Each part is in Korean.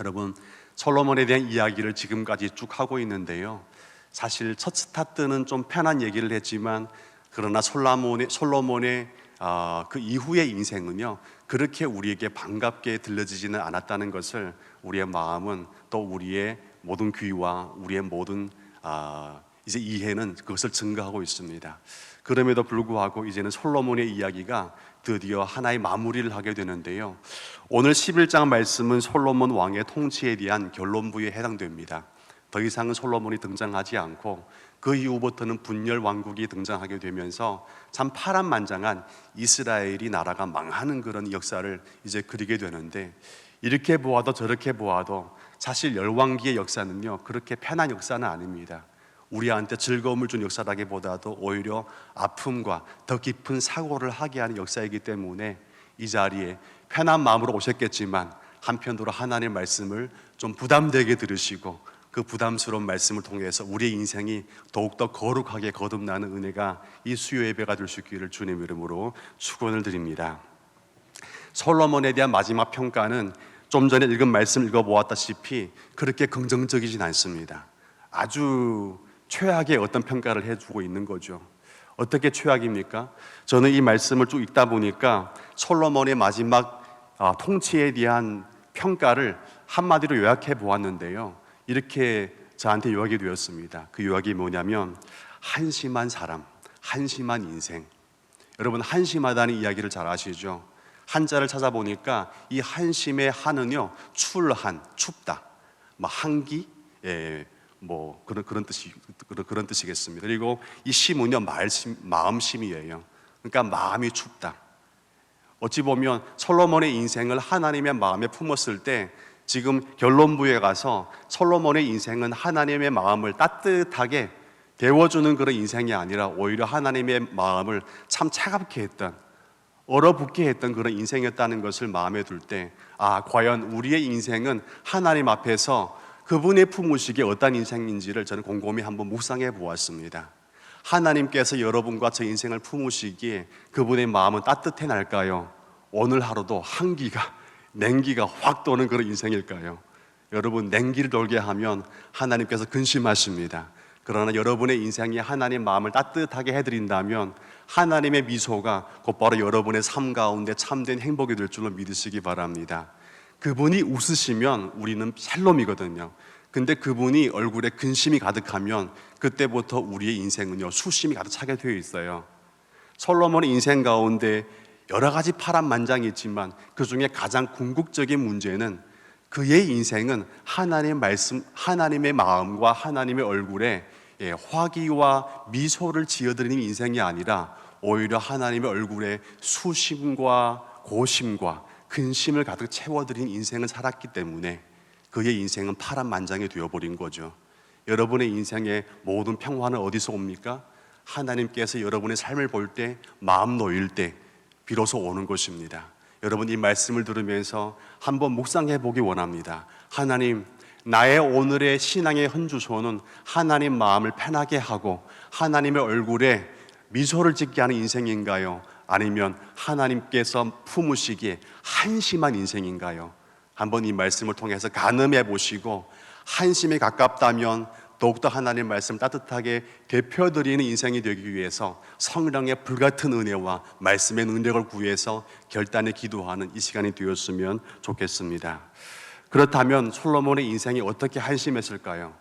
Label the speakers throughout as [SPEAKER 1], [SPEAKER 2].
[SPEAKER 1] 여러분, 솔로몬에 대한 이야기를 지금까지 쭉 하고 있는데요, 사실 첫 스타트는 좀 편한 얘기를 했지만, 그러나 솔로몬의 그 이후의 인생은요, 그렇게 우리에게 반갑게 들려지지는 않았다는 것을 우리의 마음은, 또 우리의 모든 귀와 우리의 모든 이제 이해는 그것을 증거하고 있습니다. 그럼에도 불구하고 이제는 솔로몬의 이야기가 드디어 하나의 마무리를 하게 되는데요, 오늘 11장 말씀은 솔로몬 왕의 통치에 대한 결론부에 해당됩니다. 더 이상은 솔로몬이 등장하지 않고 그 이후부터는 분열 왕국이 등장하게 되면서 참 파란만장한 이스라엘이 나라가 망하는 그런 역사를 이제 그리게 되는데, 이렇게 보아도 저렇게 보아도 사실 열왕기의 역사는요, 그렇게 편한 역사는 아닙니다. 우리한테 즐거움을 준 역사라기보다도 오히려 아픔과 더 깊은 사고를 하게 하는 역사이기 때문에 이 자리에 편한 마음으로 오셨겠지만, 한편으로 하나님의 말씀을 좀 부담되게 들으시고 그 부담스러운 말씀을 통해서 우리의 인생이 더욱더 거룩하게 거듭나는 은혜가 이 수요 예배가 될 수 있기를 주님 이름으로 축원을 드립니다. 솔로몬에 대한 마지막 평가는 좀 전에 읽은 말씀 읽어보았다시피 그렇게 긍정적이진 않습니다. 아주 최악의 어떤 평가를 해주고 있는 거죠. 어떻게 최악입니까? 저는 이 말씀을 쭉 읽다 보니까 솔로몬의 마지막 통치에 대한 평가를 한마디로 요약해 보았는데요, 이렇게 저한테 요약이 되었습니다. 그 요약이 뭐냐면, 한심한 사람, 한심한 인생. 여러분, 한심하다는 이야기를 잘 아시죠? 한자를 찾아보니까 이 한심의 한은요, 출한, 춥다, 한기, 그런 뜻이겠습니다. 그리고 이 심은요, 마음심이에요. 그러니까 마음이 춥다. 어찌 보면 솔로몬의 인생을 하나님의 마음에 품었을 때, 지금 결론부에 가서 솔로몬의 인생은 하나님의 마음을 따뜻하게 데워주는 그런 인생이 아니라 오히려 하나님의 마음을 참 차갑게 했던, 얼어붙게 했던 그런 인생이었다는 것을 마음에 둘 때, 과연 우리의 인생은 하나님 앞에서 그분의 품으시기에 어떤 인생인지를 저는 곰곰이 한번 묵상해 보았습니다. 하나님께서 여러분과 저 인생을 품으시기에 그분의 마음은 따뜻해 날까요? 오늘 하루도 한기가, 냉기가 확 도는 그런 인생일까요? 여러분, 냉기를 돌게 하면 하나님께서 근심하십니다. 그러나 여러분의 인생이 하나님 마음을 따뜻하게 해드린다면 하나님의 미소가 곧바로 여러분의 삶 가운데 참된 행복이 될 줄로 믿으시기 바랍니다. 그분이 웃으시면 우리는 샬롬이거든요. 근데 그분이 얼굴에 근심이 가득하면 그때부터 우리의 인생은요, 수심이 가득 차게 되어 있어요. 솔로몬의 인생 가운데 여러 가지 파란만장이 있지만 그 중에 가장 궁극적인 문제는 그의 인생은 하나님의 말씀, 하나님의 마음과 하나님의 얼굴에 화기와 미소를 지어드리는 인생이 아니라 오히려 하나님의 얼굴에 수심과 고심과 근심을 가득 채워드린 인생을 살았기 때문에 그의 인생은 파란만장이 되어버린 거죠. 여러분의 인생의 모든 평화는 어디서 옵니까? 하나님께서 여러분의 삶을 볼 때, 마음 놓일 때 비로소 오는 것입니다. 여러분, 이 말씀을 들으면서 한번 묵상해 보기 원합니다. 하나님, 나의 오늘의 신앙의 헌주소는 하나님 마음을 편하게 하고 하나님의 얼굴에 미소를 짓게 하는 인생인가요? 아니면 하나님께서 품으시기에 한심한 인생인가요? 한번 이 말씀을 통해서 가늠해 보시고, 한심에 가깝다면 더욱더 하나님의 말씀 따뜻하게 대표드리는 인생이 되기 위해서 성령의 불같은 은혜와 말씀의 능력을 구해서 결단에 기도하는 이 시간이 되었으면 좋겠습니다. 그렇다면 솔로몬의 인생이 어떻게 한심했을까요?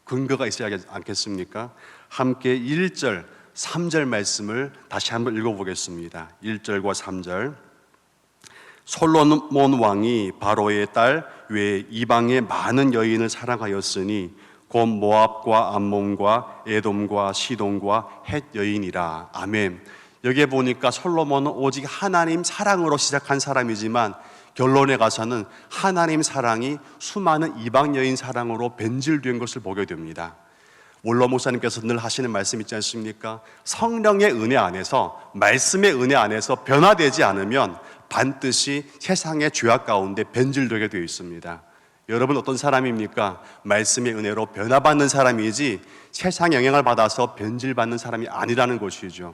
[SPEAKER 1] 근거가 있어야 하지 않겠습니까? 함께 1절, 3절 말씀을 다시 한번 읽어보겠습니다. 1절과 3절. 솔로몬 왕이 바로의 딸 외에 이방의 많은 여인을 사랑하였으니 곧 모압과 암몬과 에돔과 시돈과 헷 여인이라. 아멘. 여기에 보니까 솔로몬은 오직 하나님 사랑으로 시작한 사람이지만 결론에 가서는 하나님 사랑이 수많은 이방 여인 사랑으로 변질된 것을 보게 됩니다. 원로 목사님께서 늘 하시는 말씀 있지 않습니까? 성령의 은혜 안에서, 말씀의 은혜 안에서 변화되지 않으면 반드시 세상의 죄악 가운데 변질되게 되어 있습니다. 여러분, 어떤 사람입니까? 말씀의 은혜로 변화받는 사람이지 세상 영향을 받아서 변질받는 사람이 아니라는 것이죠.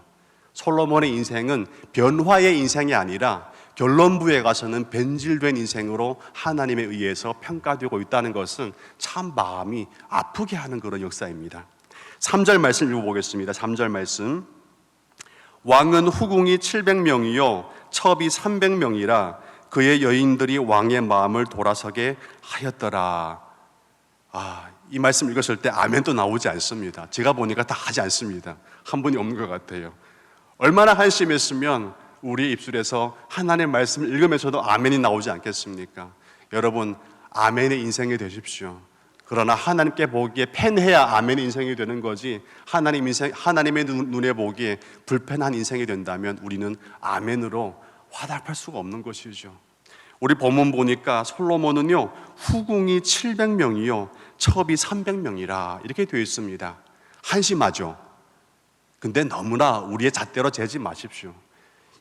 [SPEAKER 1] 솔로몬의 인생은 변화의 인생이 아니라 결론부에 가서는 변질된 인생으로 하나님에 의해서 평가되고 있다는 것은 참 마음이 아프게 하는 그런 역사입니다. 3절 말씀 읽어보겠습니다. 3절 말씀. 왕은 후궁이 700명이요 첩이 300명이라 그의 여인들이 왕의 마음을 돌아서게 하였더라. 이 말씀 읽었을 때 아멘도 나오지 않습니다. 제가 보니까 다 하지 않습니다. 한 분이 없는 것 같아요. 얼마나 한심했으면 우리 입술에서 하나님의 말씀을 읽으면서도 아멘이 나오지 않겠습니까? 여러분, 아멘의 인생이 되십시오. 그러나 하나님께 보기에 팬해야 아멘의 인생이 되는 거지, 하나님의 눈에 보기에 불편한 인생이 된다면 우리는 아멘으로 화답할 수가 없는 것이죠. 우리 본문 보니까 솔로몬은요 후궁이 700명이요 첩이 300명이라 이렇게 되어 있습니다. 한심하죠. 근데 너무나 우리의 잣대로 재지 마십시오.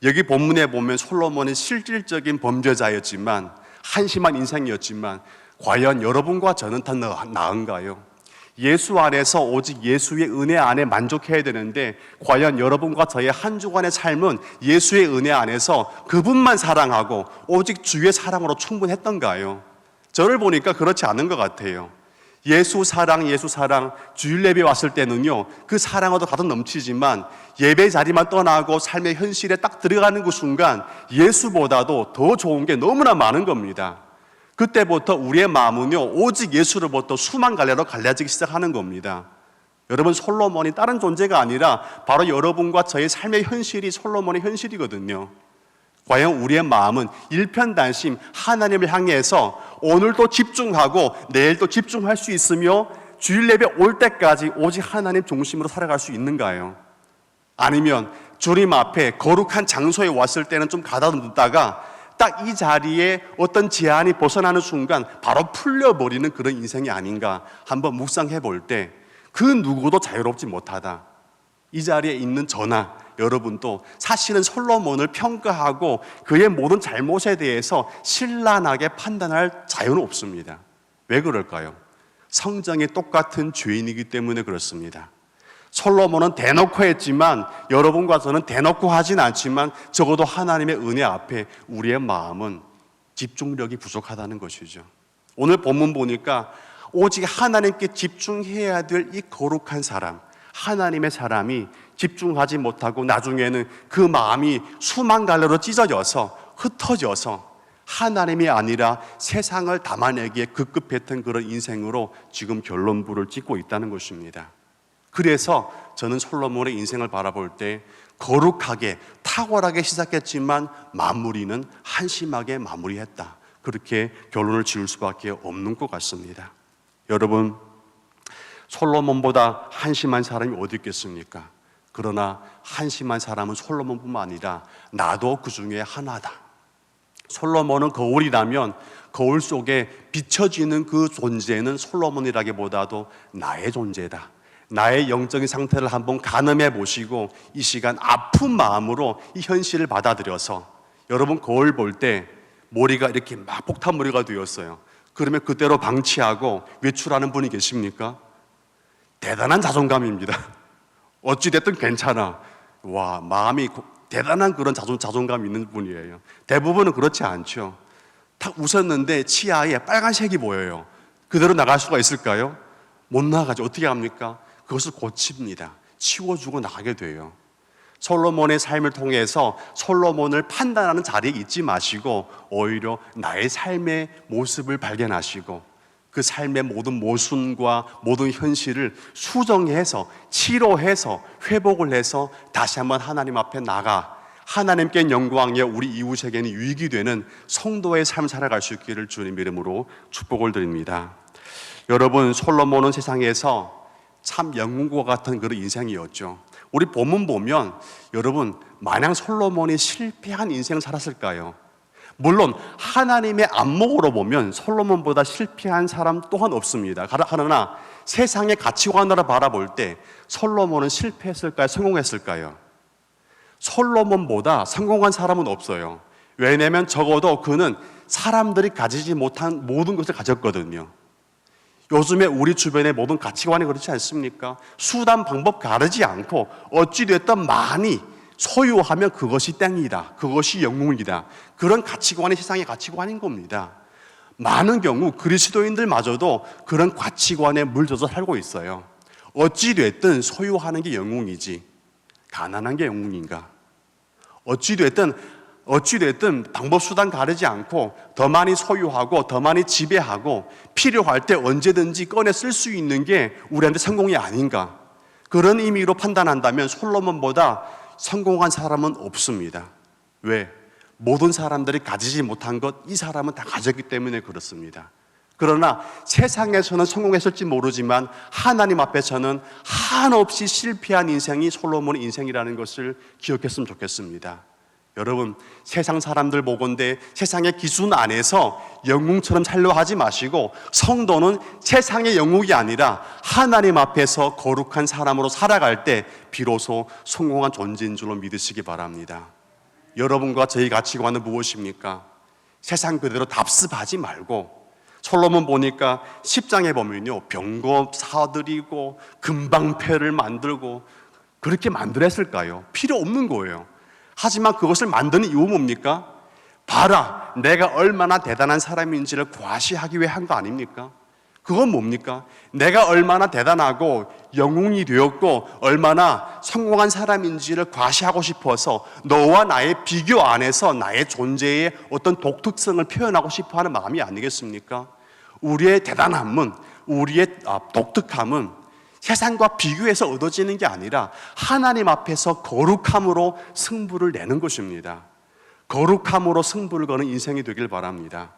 [SPEAKER 1] 여기 본문에 보면 솔로몬은 실질적인 범죄자였지만, 한심한 인생이었지만 과연 여러분과 저는 더 나은가요? 예수 안에서 오직 예수의 은혜 안에 만족해야 되는데, 과연 여러분과 저의 한 주간의 삶은 예수의 은혜 안에서 그분만 사랑하고 오직 주의 사랑으로 충분했던가요? 저를 보니까 그렇지 않은 것 같아요. 예수 사랑 주일 예배 왔을 때는요 그 사랑으로 가득 넘치지만, 예배 자리만 떠나고 삶의 현실에 딱 들어가는 그 순간 예수보다도 더 좋은 게 너무나 많은 겁니다. 그때부터 우리의 마음은요 오직 예수로부터 수만 갈래로 갈라지기 시작하는 겁니다. 여러분, 솔로몬이 다른 존재가 아니라 바로 여러분과 저의 삶의 현실이 솔로몬의 현실이거든요. 과연 우리의 마음은 일편단심 하나님을 향해서 오늘도 집중하고 내일도 집중할 수 있으며 주일 예배 올 때까지 오직 하나님 중심으로 살아갈 수 있는가요? 아니면 주님 앞에 거룩한 장소에 왔을 때는 좀 가다듬다가 딱 이 자리에 어떤 제한이 벗어나는 순간 바로 풀려버리는 그런 인생이 아닌가 한번 묵상해 볼 때, 그 누구도 자유롭지 못하다. 이 자리에 있는 저나 여러분도 사실은 솔로몬을 평가하고 그의 모든 잘못에 대해서 신랄하게 판단할 자유는 없습니다. 왜 그럴까요? 성정이 똑같은 죄인이기 때문에 그렇습니다. 솔로몬은 대놓고 했지만 여러분과 저는 대놓고 하진 않지만 적어도 하나님의 은혜 앞에 우리의 마음은 집중력이 부족하다는 것이죠. 오늘 본문 보니까 오직 하나님께 집중해야 될 이 거룩한 사람, 하나님의 사람이 집중하지 못하고 나중에는 그 마음이 수만 갈래로 찢어져서 흩어져서 하나님이 아니라 세상을 담아내기에 급급했던 그런 인생으로 지금 결론부를 찍고 있다는 것입니다. 그래서 저는 솔로몬의 인생을 바라볼 때 거룩하게 탁월하게 시작했지만 마무리는 한심하게 마무리했다, 그렇게 결론을 지을 수밖에 없는 것 같습니다. 여러분, 솔로몬보다 한심한 사람이 어디 있겠습니까? 그러나 한심한 사람은 솔로몬뿐만 아니라 나도 그 중에 하나다. 솔로몬은 거울이라면 거울 속에 비춰지는 그 존재는 솔로몬이라기보다도 나의 존재다. 나의 영적인 상태를 한번 가늠해 보시고 이 시간 아픈 마음으로 이 현실을 받아들여서, 여러분 거울 볼 때 머리가 이렇게 막 폭탄머리가 되었어요. 그러면 그대로 방치하고 외출하는 분이 계십니까? 대단한 자존감입니다. 어찌됐든 괜찮아. 와, 마음이 대단한 그런 자존감이 있는 분이에요. 대부분은 그렇지 않죠. 탁 웃었는데 치아에 빨간색이 보여요. 그대로 나갈 수가 있을까요? 못 나가죠. 어떻게 합니까? 그것을 고칩니다. 치워주고 나가게 돼요. 솔로몬의 삶을 통해서 솔로몬을 판단하는 자리에 있지 마시고 오히려 나의 삶의 모습을 발견하시고 그 삶의 모든 모순과 모든 현실을 수정해서 치료해서 회복을 해서 다시 한번 하나님 앞에 나가 하나님께 영광이요 우리 이웃에게는 유익이 되는 성도의 삶을 살아갈 수 있기를 주님 이름으로 축복을 드립니다. 여러분, 솔로몬은 세상에서 참 영웅과 같은 그런 인생이었죠. 우리 본문 보면 여러분, 마냥 솔로몬이 실패한 인생을 살았을까요? 물론 하나님의 안목으로 보면 솔로몬보다 실패한 사람 또한 없습니다. 그러나 세상의 가치관으로 바라볼 때 솔로몬은 실패했을까요? 성공했을까요? 솔로몬보다 성공한 사람은 없어요. 왜냐하면 적어도 그는 사람들이 가지지 못한 모든 것을 가졌거든요. 요즘에 우리 주변의 모든 가치관이 그렇지 않습니까? 수단 방법 가르지 않고 어찌됐든 많이 소유하면 그것이 땡이다, 그것이 영웅이다, 그런 가치관이 세상의 가치관인 겁니다. 많은 경우 그리스도인들마저도 그런 가치관에 물들어서 살고 있어요. 어찌됐든 소유하는 게 영웅이지 가난한 게 영웅인가? 어찌됐든 방법 수단 가리지 않고 더 많이 소유하고 더 많이 지배하고 필요할 때 언제든지 꺼내 쓸 수 있는 게 우리한테 성공이 아닌가? 그런 의미로 판단한다면 솔로몬보다 성공한 사람은 없습니다. 왜? 모든 사람들이 가지지 못한 것 이 사람은 다 가졌기 때문에 그렇습니다. 그러나 세상에서는 성공했을지 모르지만 하나님 앞에서는 한없이 실패한 인생이 솔로몬의 인생이라는 것을 기억했으면 좋겠습니다. 여러분, 세상 사람들 보건대 세상의 기준 안에서 영웅처럼 살려 하지 마시고 성도는 세상의 영웅이 아니라 하나님 앞에서 거룩한 사람으로 살아갈 때 비로소 성공한 존재인 줄로 믿으시기 바랍니다. 여러분과 저희 가치관은 무엇입니까? 세상 그대로 답습하지 말고 솔로몬 보니까 10장에 보면요, 병거 사들이고 금방패를 만들고 그렇게 만들었을까요? 필요 없는 거예요. 하지만 그것을 만드는 이유 뭡니까? 봐라, 내가 얼마나 대단한 사람인지를 과시하기 위해 한 거 아닙니까? 그건 뭡니까? 내가 얼마나 대단하고 영웅이 되었고 얼마나 성공한 사람인지를 과시하고 싶어서 너와 나의 비교 안에서 나의 존재의 어떤 독특성을 표현하고 싶어 하는 마음이 아니겠습니까? 우리의 대단함은, 우리의 독특함은 세상과 비교해서 얻어지는 게 아니라 하나님 앞에서 거룩함으로 승부를 내는 것입니다. 거룩함으로 승부를 거는 인생이 되길 바랍니다.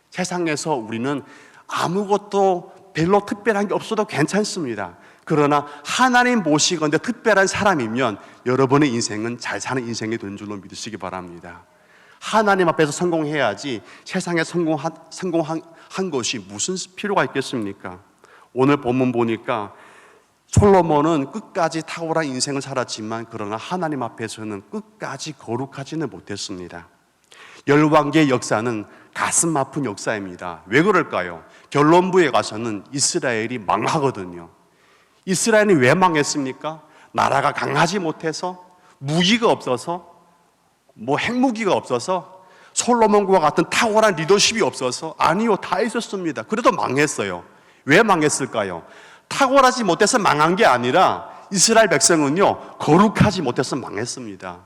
[SPEAKER 1] 세상에서 우리는 아무것도 별로 특별한 게 없어도 괜찮습니다. 그러나 하나님 보시건대 특별한 사람이면 여러분의 인생은 잘 사는 인생이 된 줄로 믿으시기 바랍니다. 하나님 앞에서 성공해야지 세상에 성공한 것이 무슨 필요가 있겠습니까? 오늘 본문 보니까 솔로몬은 끝까지 탁월한 인생을 살았지만 그러나 하나님 앞에서는 끝까지 거룩하지는 못했습니다. 열왕기의 역사는 가슴 아픈 역사입니다. 왜 그럴까요? 결론부에 가서는 이스라엘이 망하거든요. 이스라엘이 왜 망했습니까? 나라가 강하지 못해서, 무기가 없어서, 핵무기가 없어서, 솔로몬과 같은 탁월한 리더십이 없어서, 아니요, 다 있었습니다. 그래도 망했어요. 왜 망했을까요? 탁월하지 못해서 망한 게 아니라 이스라엘 백성은요, 거룩하지 못해서 망했습니다.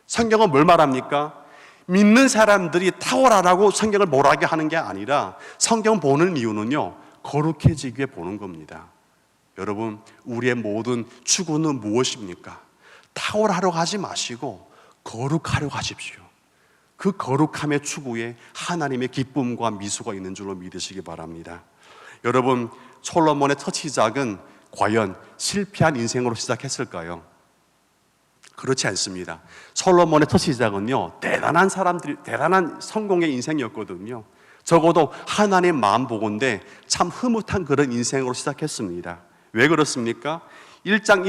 [SPEAKER 1] 성경은 뭘 말합니까? 믿는 사람들이 탁월하라고 성경을 몰아게 하는 게 아니라 성경 보는 이유는요, 거룩해지기 위해 보는 겁니다. 여러분, 우리의 모든 추구는 무엇입니까? 탁월하려고 하지 마시고 거룩하려고 하십시오. 그 거룩함의 추구에 하나님의 기쁨과 미소가 있는 줄로 믿으시기 바랍니다. 여러분, 솔로몬의 첫 시작은 과연 실패한 인생으로 시작했을까요? 그렇지 않습니다. 솔로몬의 첫 시작은요, 대단한 성공의 인생이었거든요. 적어도 하나님 마음 보건대 참 흐뭇한 그런 인생으로 시작했습니다. 왜 그렇습니까? 1장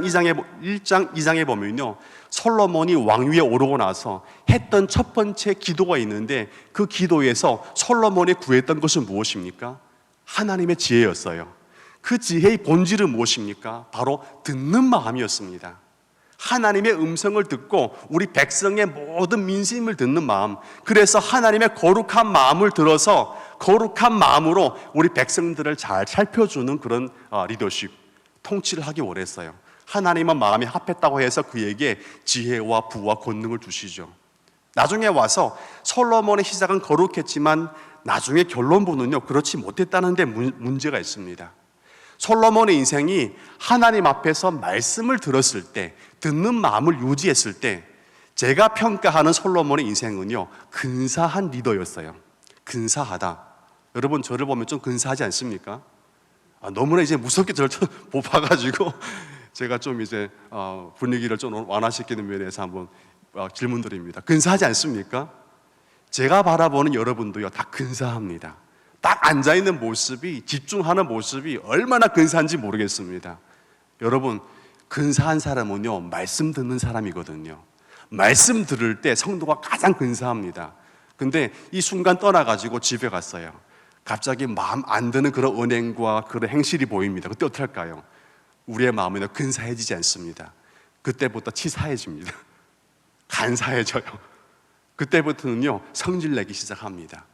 [SPEAKER 1] 2장에 보면요, 솔로몬이 왕위에 오르고 나서 했던 첫 번째 기도가 있는데 그 기도에서 솔로몬이 구했던 것은 무엇입니까? 하나님의 지혜였어요. 그 지혜의 본질은 무엇입니까? 바로 듣는 마음이었습니다. 하나님의 음성을 듣고 우리 백성의 모든 민심을 듣는 마음, 그래서 하나님의 거룩한 마음을 들어서 거룩한 마음으로 우리 백성들을 잘 살펴주는 그런 리더십, 통치를 하기 원했어요. 하나님은 마음이 합했다고 해서 그에게 지혜와 부와 권능을 주시죠. 나중에 와서 솔로몬의 시작은 거룩했지만 나중에 결론부는요, 그렇지 못했다는 데 문제가 있습니다. 솔로몬의 인생이 하나님 앞에서 말씀을 들었을 때, 듣는 마음을 유지했을 때, 제가 평가하는 솔로몬의 인생은요, 근사한 리더였어요. 근사하다. 여러분, 저를 보면 좀 근사하지 않습니까? 너무나 이제 무섭게 저를 봐가지고 제가 좀 이제 분위기를 좀 완화시키는 면에서 한번 질문드립니다. 근사하지 않습니까? 제가 바라보는 여러분도요, 다 근사합니다. 딱 앉아있는 모습이, 집중하는 모습이 얼마나 근사한지 모르겠습니다. 여러분, 근사한 사람은요, 말씀 듣는 사람이거든요. 말씀 들을 때 성도가 가장 근사합니다. 근데 이 순간 떠나가지고 집에 갔어요. 갑자기 마음 안 드는 그런 은행과 그런 행실이 보입니다. 그때 어떡할까요? 우리의 마음은 근사해지지 않습니다. 그때부터 치사해집니다. 간사해져요. 그때부터는요, 성질 내기 시작합니다.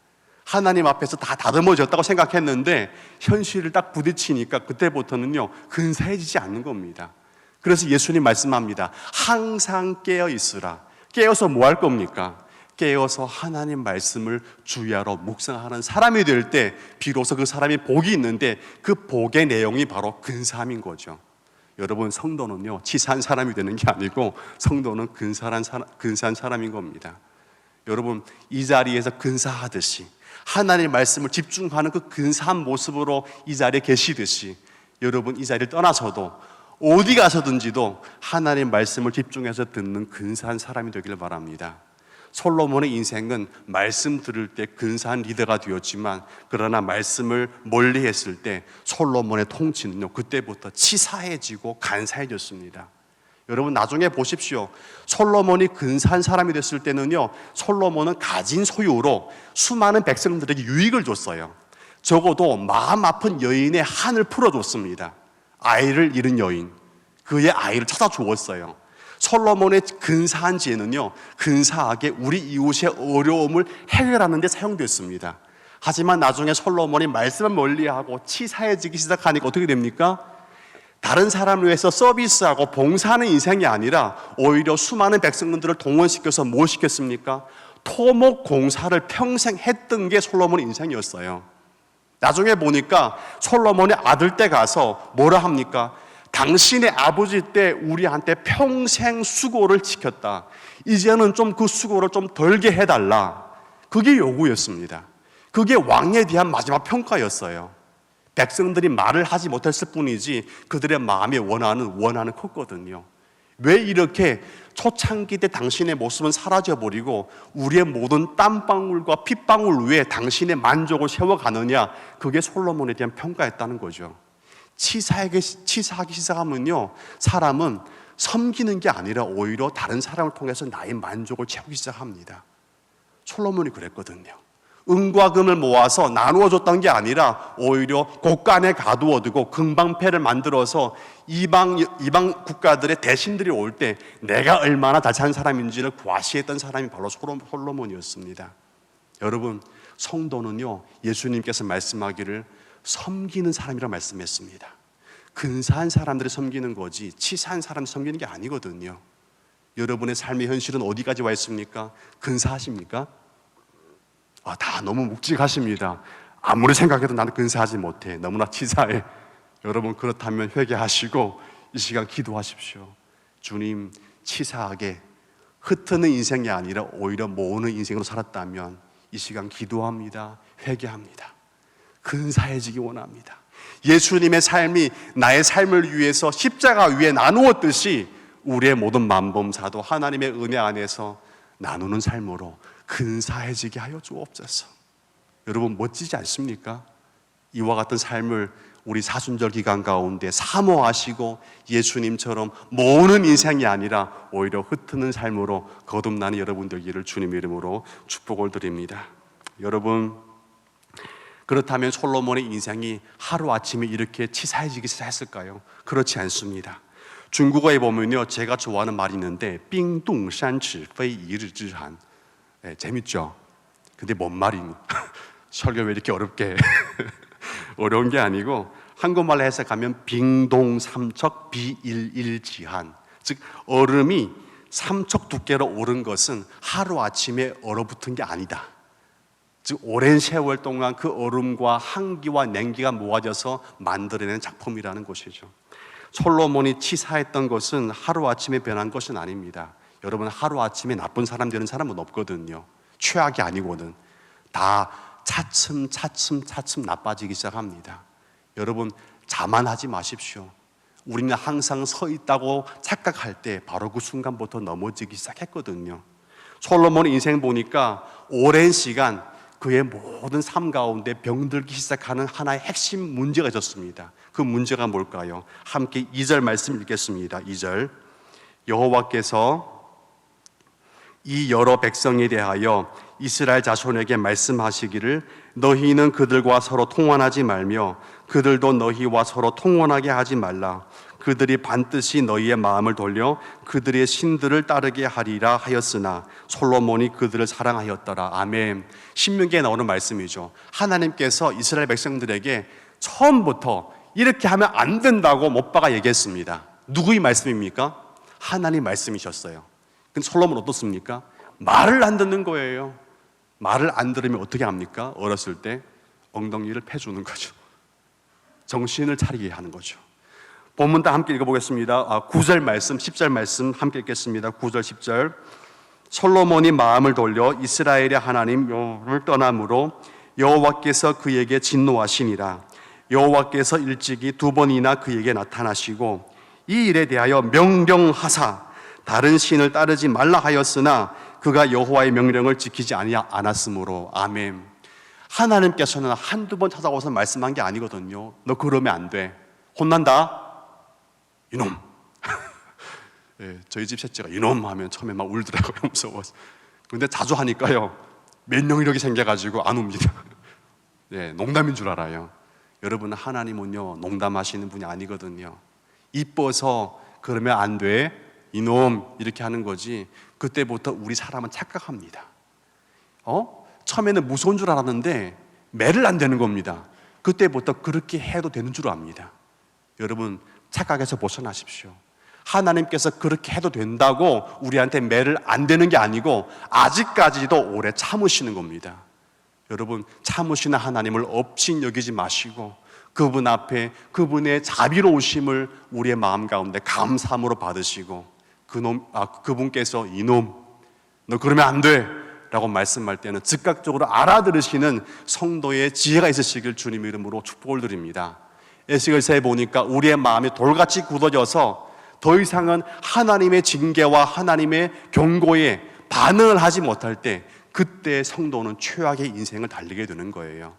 [SPEAKER 1] 하나님 앞에서 다 다듬어졌다고 생각했는데 현실을 딱 부딪히니까 그때부터는요, 근사해지지 않는 겁니다. 그래서 예수님 말씀합니다. 항상 깨어 있으라. 깨어서 뭐 할 겁니까? 깨어서 하나님 말씀을 주야로 묵상하는 사람이 될 때 비로소 그 사람이 복이 있는데 그 복의 내용이 바로 근사함인 거죠. 여러분, 성도는요, 치사한 사람이 되는 게 아니고 성도는 근사한 사람인 겁니다. 여러분, 이 자리에서 근사하듯이 하나님의 말씀을 집중하는 그 근사한 모습으로 이 자리에 계시듯이 여러분, 이 자리를 떠나서도 어디 가서든지도 하나님의 말씀을 집중해서 듣는 근사한 사람이 되기를 바랍니다. 솔로몬의 인생은 말씀 들을 때 근사한 리더가 되었지만 그러나 말씀을 멀리 했을 때 솔로몬의 통치는요, 그때부터 치사해지고 간사해졌습니다. 여러분, 나중에 보십시오. 솔로몬이 근사한 사람이 됐을 때는요, 솔로몬은 가진 소유로 수많은 백성들에게 유익을 줬어요. 적어도 마음 아픈 여인의 한을 풀어줬습니다. 아이를 잃은 여인, 그의 아이를 찾아주었어요. 솔로몬의 근사한 지혜는요, 근사하게 우리 이웃의 어려움을 해결하는 데 사용됐습니다. 하지만 나중에 솔로몬이 말씀을 멀리하고 치사해지기 시작하니까 어떻게 됩니까? 다른 사람을 위해서 서비스하고 봉사하는 인생이 아니라 오히려 수많은 백성들을 동원시켜서 뭐 시켰습니까? 토목 공사를 평생 했던 게 솔로몬의 인생이었어요. 나중에 보니까 솔로몬의 아들 때 가서 뭐라 합니까? 당신의 아버지 때 우리한테 평생 수고를 지켰다. 이제는 좀 그 수고를 좀 덜게 해달라. 그게 요구였습니다. 그게 왕에 대한 마지막 평가였어요. 백성들이 말을 하지 못했을 뿐이지 그들의 마음에 원하는 컸거든요. 왜 이렇게 초창기 때 당신의 모습은 사라져버리고 우리의 모든 땀방울과 핏방울 위에 당신의 만족을 세워가느냐? 그게 솔로몬에 대한 평가였다는 거죠. 치사하기 시작하면요, 사람은 섬기는 게 아니라 오히려 다른 사람을 통해서 나의 만족을 채우기 시작합니다. 솔로몬이 그랬거든요. 은과 금을 모아서 나누어 줬던 게 아니라 오히려 곳간에 가두어두고 금방패를 만들어서 이방 국가들의 대신들이 올 때 내가 얼마나 다치한 사람인지를 과시했던 사람이 바로 솔로몬이었습니다. 여러분, 성도는요, 예수님께서 말씀하기를 섬기는 사람이라고 말씀했습니다. 근사한 사람들을 섬기는 거지 치사한 사람을 섬기는 게 아니거든요. 여러분의 삶의 현실은 어디까지 와 있습니까? 근사하십니까? 다 너무 묵직하십니다. 아무리 생각해도 나는 근사하지 못해. 너무나 치사해. 여러분, 그렇다면 회개하시고 이 시간 기도하십시오. 주님, 치사하게 흩트는 인생이 아니라 오히려 모으는 인생으로 살았다면 이 시간 기도합니다. 회개합니다. 근사해지기 원합니다. 예수님의 삶이 나의 삶을 위해서 십자가 위에 나누었듯이 우리의 모든 만범사도 하나님의 은혜 안에서 나누는 삶으로 근사해지게 하여 주옵소서. 여러분, 멋지지 않습니까? 이와 같은 삶을 우리 사순절 기간 가운데 사모하시고 예수님처럼 모으는 인생이 아니라 오히려 흩트는 삶으로 거듭나는 여러분 되기를 주님의 이름으로 축복을 드립니다. 여러분, 그렇다면 솔로몬의 인생이 하루아침에 이렇게 치사해지기 시작했을까요? 그렇지 않습니다. 중국어에 보면요, 제가 좋아하는 말이 있는데 빙동산치非一日之寒. 네, 재밌죠? 근데 뭔 말이니? 설교 왜 이렇게 어렵게 어려운 게 아니고 한국말로 해석하면 빙동삼척 비일일지한, 즉 얼음이 삼척 두께로 오른 것은 하루아침에 얼어붙은 게 아니다. 즉 오랜 세월 동안 그 얼음과 한기와 냉기가 모아져서 만들어낸 작품이라는 것이죠. 솔로몬이 치사했던 것은 하루아침에 변한 것은 아닙니다. 여러분, 하루아침에 나쁜 사람 되는 사람은 없거든요. 최악이 아니고는 다 차츰 나빠지기 시작합니다. 여러분, 자만하지 마십시오. 우리는 항상 서 있다고 착각할 때 바로 그 순간부터 넘어지기 시작했거든요. 솔로몬의 인생 보니까 오랜 시간 그의 모든 삶 가운데 병들기 시작하는 하나의 핵심 문제가 있었습니다. 그 문제가 뭘까요? 함께 2절 말씀 읽겠습니다. 2절, 여호와께서 이 여러 백성에 대하여 이스라엘 자손에게 말씀하시기를 너희는 그들과 서로 통혼하지 말며 그들도 너희와 서로 통혼하게 하지 말라. 그들이 반드시 너희의 마음을 돌려 그들의 신들을 따르게 하리라 하였으나 솔로몬이 그들을 사랑하였더라. 아멘. 신명기에 나오는 말씀이죠. 하나님께서 이스라엘 백성들에게 처음부터 이렇게 하면 안 된다고 못 박아 얘기했습니다. 누구의 말씀입니까? 하나님 말씀이셨어요. 근데 솔로몬 어떻습니까? 말을 안 듣는 거예요. 말을 안 들으면 어떻게 합니까? 어렸을 때 엉덩이를 패주는 거죠. 정신을 차리게 하는 거죠. 본문 다 함께 읽어보겠습니다. 9절 말씀, 10절 말씀 함께 읽겠습니다. 9절, 10절. 솔로몬이 마음을 돌려 이스라엘의 하나님 여호와를 떠남으로 여호와께서 그에게 진노하시니라. 여호와께서 일찍이 2번이나 그에게 나타나시고 이 일에 대하여 명령하사 다른 신을 따르지 말라 하였으나 그가 여호와의 명령을 지키지 않았으므로. 아멘. 하나님께서는 한두 번 찾아오서 말씀한 게 아니거든요. 너 그러면 안 돼. 혼난다? 이놈. 예, 저희 집 셋째가 이놈 하면 처음에 막 울더라고요. 무서워서. 근데 자주 하니까요, 면역력이 생겨가지고 안 웁니다. 예, 농담인 줄 알아요. 여러분, 하나님은요 농담하시는 분이 아니거든요. 이뻐서 그러면 안 돼, 이놈, 이렇게 하는 거지. 그때부터 우리 사람은 착각합니다. 처음에는 무서운 줄 알았는데 매를 안 되는 겁니다. 그때부터 그렇게 해도 되는 줄 압니다. 여러분, 착각에서 벗어나십시오. 하나님께서 그렇게 해도 된다고 우리한테 매를 안 되는 게 아니고 아직까지도 오래 참으시는 겁니다. 여러분, 참으시는 하나님을 업신여기지 마시고 그분 앞에 그분의 자비로우심을 우리의 마음 가운데 감사함으로 받으시고 그분께서 이놈, 너 그러면 안 돼 라고 말씀할 때는 즉각적으로 알아들으시는 성도의 지혜가 있으시길 주님 이름으로 축복을 드립니다. 에스겔서에 보니까 우리의 마음이 돌같이 굳어져서 더 이상은 하나님의 징계와 하나님의 경고에 반응을 하지 못할 때 그때 성도는 최악의 인생을 달리게 되는 거예요.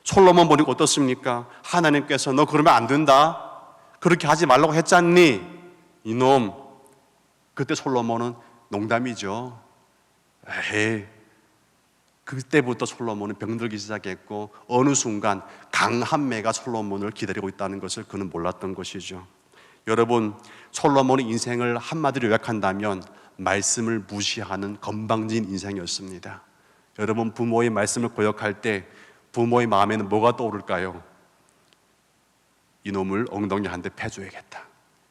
[SPEAKER 1] 솔로몬 보니까 어떻습니까? 하나님께서 너 그러면 안 된다, 그렇게 하지 말라고 했잖니, 이놈. 그때 솔로몬은 농담이죠. 에이. 그때부터 솔로몬은 병들기 시작했고 어느 순간 강한 매가 솔로몬을 기다리고 있다는 것을 그는 몰랐던 것이죠. 여러분, 솔로몬의 인생을 한마디로 요약한다면 말씀을 무시하는 건방진 인생이었습니다. 여러분, 부모의 말씀을 거역할 때 부모의 마음에는 뭐가 떠오를까요? 이놈을 엉덩이 한 대 패줘야겠다.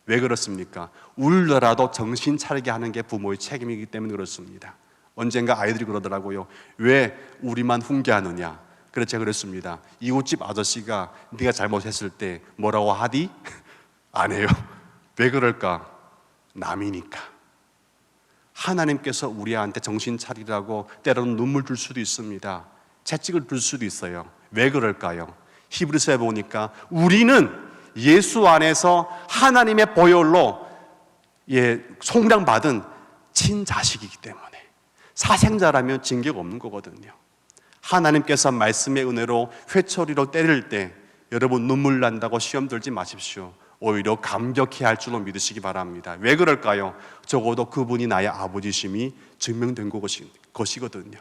[SPEAKER 1] 왜 그렇습니까? 울더라도 정신 차리게 하는 게 부모의 책임이기 때문에 그렇습니다. 언젠가 아이들이 그러더라고요. 왜 우리만 훈계하느냐? 그래서 제가 그랬습니다. 이웃집 아저씨가 네가 잘못했을 때 뭐라고 하디? 안 해요. 왜 그럴까? 남이니까. 하나님께서 우리한테 정신 차리라고 때로는 눈물 줄 수도 있습니다. 채찍을 줄 수도 있어요. 왜 그럴까요? 히브리서에 보니까 우리는 예수 안에서 하나님의 보혈로 속량받은 친자식이기 때문에 사생자라면 징계가 없는 거거든요. 하나님께서 말씀의 은혜로 회초리로 때릴 때 여러분 눈물 난다고 시험 들지 마십시오. 오히려 감격해 할 줄로 믿으시기 바랍니다. 왜 그럴까요? 적어도 그분이 나의 아버지심이 증명된 것이거든요.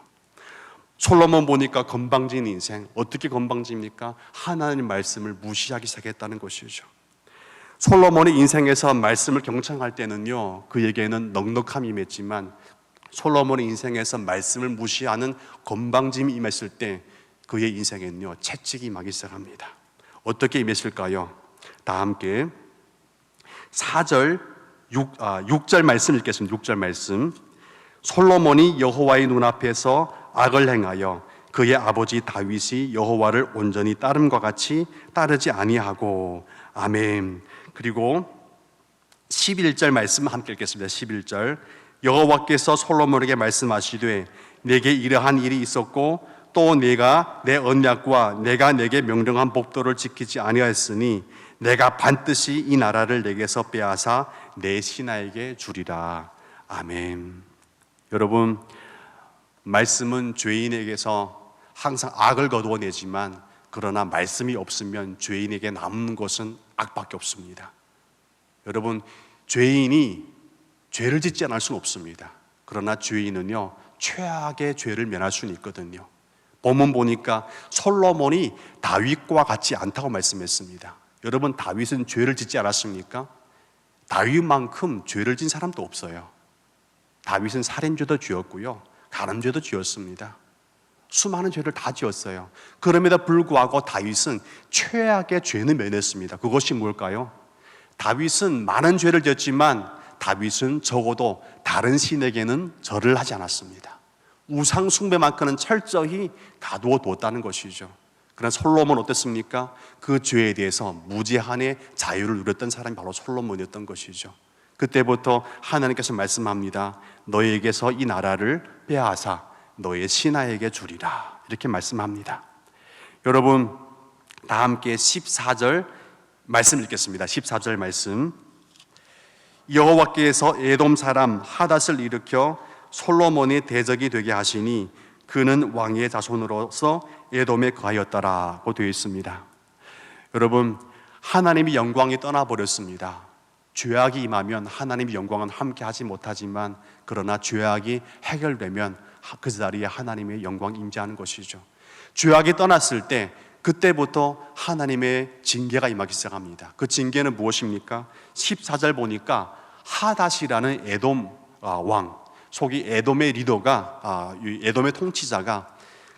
[SPEAKER 1] 솔로몬 보니까 건방진 인생. 어떻게 건방집니까? 하나님 말씀을 무시하기 시작했다는 것이죠. 솔로몬의 인생에서 말씀을 경청할 때는요, 그에게는 넉넉함이 임했지만 솔로몬의 인생에서 말씀을 무시하는 건방짐이 임했을 때 그의 인생에는요 채찍이 임하기 시작합니다. 어떻게 임했을까요? 다 함께 6절 말씀 읽겠습니다. 6절 말씀. 솔로몬이 여호와의 눈앞에서 악을 행하여 그의 아버지 다윗이 여호와를 온전히 따름과 같이 따르지 아니하고. 아멘. 그리고 11절 말씀 함께 읽겠습니다. 11절. 여호와께서 솔로몬에게 말씀하시되 내게 이러한 일이 있었고 또 내가 내 언약과 내가 내게 명령한 법도를 지키지 아니하였으니 내가 반드시 이 나라를 내게서 빼앗아 내 신하에게 주리라. 아멘. 여러분, 말씀은 죄인에게서 항상 악을 거두어내지만 그러나 말씀이 없으면 죄인에게 남는 것은 악밖에 없습니다. 여러분, 죄인이 죄를 짓지 않을 수는 없습니다. 그러나 죄인은요 최악의 죄를 면할 수는 있거든요. 본문 보니까 솔로몬이 다윗과 같지 않다고 말씀했습니다. 여러분, 다윗은 죄를 짓지 않았습니까? 다윗만큼 죄를 진 사람도 없어요. 다윗은 살인죄도 지었고요, 간음죄도 지었습니다. 수많은 죄를 다 지었어요. 그럼에도 불구하고 다윗은 최악의 죄는 면했습니다. 그것이 뭘까요? 다윗은 많은 죄를 지었지만 다윗은 적어도 다른 신에게는 절을 하지 않았습니다. 우상 숭배만큼은 철저히 가두어 두었다는 것이죠. 그러나 솔로몬은 어땠습니까? 그 죄에 대해서 무제한의 자유를 누렸던 사람이 바로 솔로몬이었던 것이죠. 그때부터 하나님께서 말씀합니다. 너에게서 이 나라를 빼앗아 너의 신하에게 주리라, 이렇게 말씀합니다. 여러분, 다 함께 14절 말씀 읽겠습니다. 14절 말씀. 여호와께서 에돔 사람 하닷을 일으켜 솔로몬의 대적이 되게 하시니 그는 왕의 자손으로서 에돔에 거하였더라고 되어 있습니다. 여러분, 하나님의 영광이 떠나버렸습니다. 죄악이 임하면 하나님의 영광은 함께 하지 못하지만, 그러나 죄악이 해결되면 그 자리에 하나님의 영광이 임재하는 것이죠. 죄악이 떠났을 때 그때부터 하나님의 징계가 임하기 시작합니다. 그 징계는 무엇입니까? 14절 보니까 하닷이라는 에돔 왕, 속이 에돔의 리더가, 에돔의 통치자가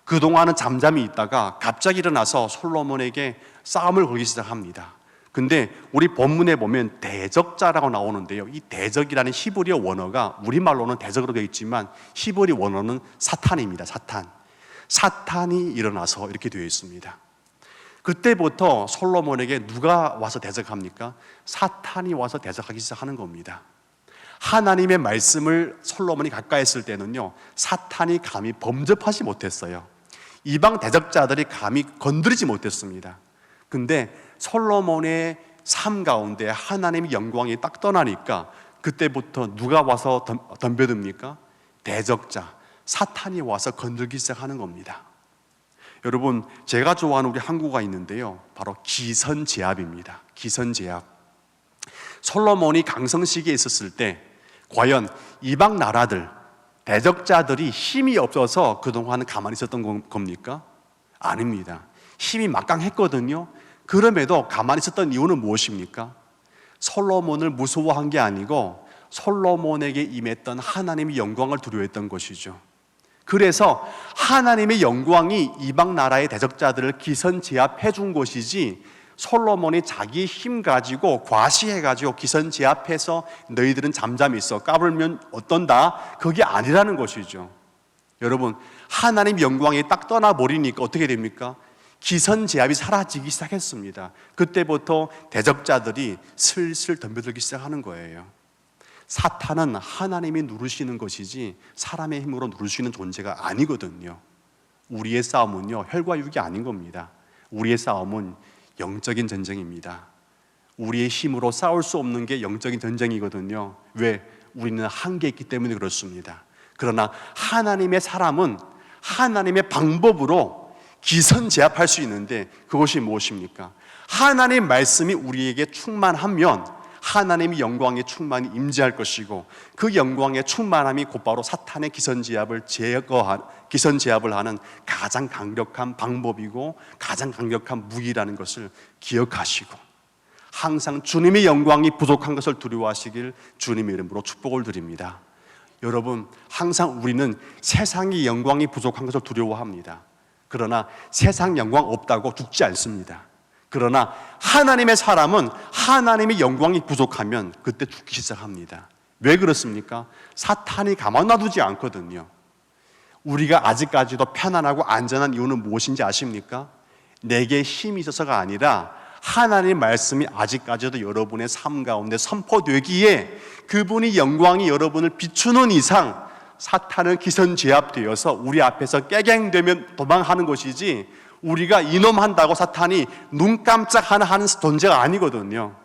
[SPEAKER 1] 그동안은 잠잠히 있다가 갑자기 일어나서 솔로몬에게 싸움을 걸기 시작합니다. 근데 우리 본문에 보면 대적자라고 나오는데요, 이 대적이라는 히브리어 원어가 우리말로는 대적으로 되어 있지만 히브리 원어는 사탄입니다. 사탄이 일어나서 이렇게 되어 있습니다. 그때부터 솔로몬에게 누가 와서 대적합니까? 사탄이 와서 대적하기 시작하는 겁니다. 하나님의 말씀을 솔로몬이 가까이 했을 때는요, 사탄이 감히 범접하지 못했어요. 이방 대적자들이 감히 건드리지 못했습니다. 근데 솔로몬의 삶 가운데 하나님의 영광이 딱 떠나니까 그때부터 누가 와서 덤벼듭니까? 대적자, 사탄이 와서 건들기 시작하는 겁니다. 여러분, 제가 좋아하는 우리 한국어가 있는데요, 바로 기선제압입니다. 기선제압. 솔로몬이 강성 시기에 있었을 때 과연 이방 나라들, 대적자들이 힘이 없어서 그동안 가만히 있었던 겁니까? 아닙니다. 힘이 막강했거든요. 그럼에도 가만히 있었던 이유는 무엇입니까? 솔로몬을 무서워한 게 아니고 솔로몬에게 임했던 하나님의 영광을 두려워했던 것이죠. 그래서 하나님의 영광이 이방 나라의 대적자들을 기선제압해 준 것이지, 솔로몬이 자기 힘 가지고 과시해 가지고 기선제압해서 너희들은 잠잠히 있어, 까불면 어떤다, 그게 아니라는 것이죠. 여러분, 하나님 영광이 딱 떠나버리니까 어떻게 됩니까? 기선제압이 사라지기 시작했습니다. 그때부터 대적자들이 슬슬 덤벼들기 시작하는 거예요. 사탄은 하나님이 누르시는 것이지 사람의 힘으로 누르시는 존재가 아니거든요. 우리의 싸움은요, 혈과 육이 아닌 겁니다. 우리의 싸움은 영적인 전쟁입니다. 우리의 힘으로 싸울 수 없는 게 영적인 전쟁이거든요. 왜? 우리는 한계 있기 때문에 그렇습니다. 그러나 하나님의 사람은 하나님의 방법으로 기선제압할 수 있는데, 그것이 무엇입니까? 하나님 말씀이 우리에게 충만하면 하나님의 영광의 충만이 임재할 것이고, 그 영광의 충만함이 곧바로 사탄의 기선제압을 하는 가장 강력한 방법이고 가장 강력한 무기라는 것을 기억하시고, 항상 주님의 영광이 부족한 것을 두려워하시길 주님의 이름으로 축복을 드립니다. 여러분, 항상 우리는 세상의 영광이 부족한 것을 두려워합니다. 그러나 세상 영광 없다고 죽지 않습니다. 그러나 하나님의 사람은 하나님의 영광이 부족하면 그때 죽기 시작합니다. 왜 그렇습니까? 사탄이 가만 놔두지 않거든요. 우리가 아직까지도 편안하고 안전한 이유는 무엇인지 아십니까? 내게 힘이 있어서가 아니라 하나님의 말씀이 아직까지도 여러분의 삶 가운데 선포되기에, 그분이 영광이 여러분을 비추는 이상 사탄은 기선제압되어서 우리 앞에서 깨갱되면 도망하는 것이지, 우리가 이놈 한다고 사탄이 눈 깜짝하는 존재가 아니거든요.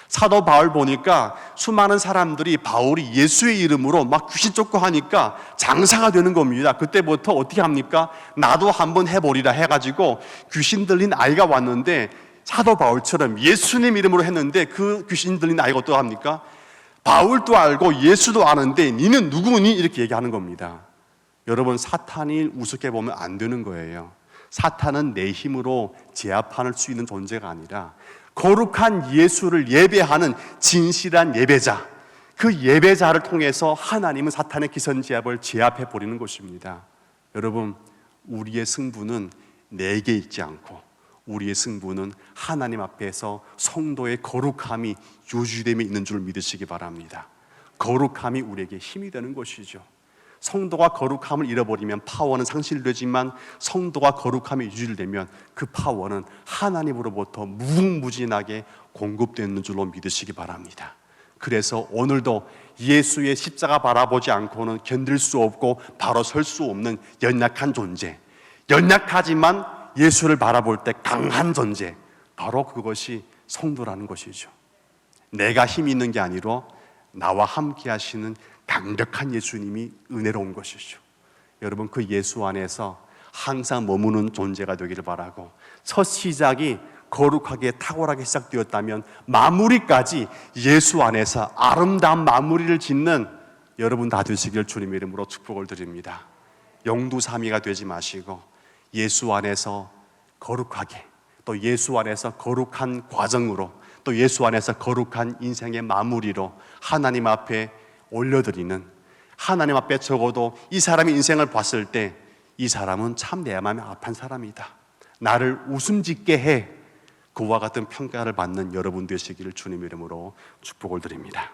[SPEAKER 1] 사도 바울 보니까 수많은 사람들이 바울이 예수의 이름으로 막 귀신 쫓고 하니까 장사가 되는 겁니다. 그때부터 어떻게 합니까? 나도 한번 해보리라 해가지고 귀신 들린 아이가 왔는데, 사도 바울처럼 예수님 이름으로 했는데 그 귀신 들린 아이가 어떡합니까? 바울도 알고 예수도 아는데 니는 누구니? 이렇게 얘기하는 겁니다. 여러분, 사탄이 우습게 보면 안 되는 거예요. 사탄은 내 힘으로 제압할 수 있는 존재가 아니라 거룩한 예수를 예배하는 진실한 예배자, 그 예배자를 통해서 하나님은 사탄의 기선제압을 제압해 버리는 것입니다. 여러분, 우리의 승부는 내게 있지 않고 우리의 승부는 하나님 앞에서 성도의 거룩함이 유지됨에 있는 줄 믿으시기 바랍니다. 거룩함이 우리에게 힘이 되는 것이죠. 성도가 거룩함을 잃어버리면 파워는 상실되지만 성도가 거룩함이 유지되면 그 파워는 하나님으로부터 무궁무진하게 공급되는 줄로 믿으시기 바랍니다. 그래서 오늘도 예수의 십자가 바라보지 않고는 견딜 수 없고 바로 설 수 없는 연약한 존재, 연약하지만 예수를 바라볼 때 강한 존재, 바로 그것이 성도라는 것이죠. 내가 힘이 있는 게 아니라 나와 함께 하시는 강력한 예수님이 은혜로운 것이죠. 여러분, 그 예수 안에서 항상 머무는 존재가 되기를 바라고, 첫 시작이 거룩하게 탁월하게 시작되었다면 마무리까지 예수 안에서 아름다운 마무리를 짓는 여러분 다 되시길 주님의 이름으로 축복을 드립니다. 영두삼위가 되지 마시고 예수 안에서 거룩하게, 또 예수 안에서 거룩한 과정으로, 또 예수 안에서 거룩한 인생의 마무리로 하나님 앞에 올려드리는, 하나님 앞에 적어도 이 사람의 인생을 봤을 때 이 사람은 참 내 마음에 아픈 사람이다, 나를 웃음 짓게 해, 그와 같은 평가를 받는 여러분 되시기를 주님의 이름으로 축복을 드립니다.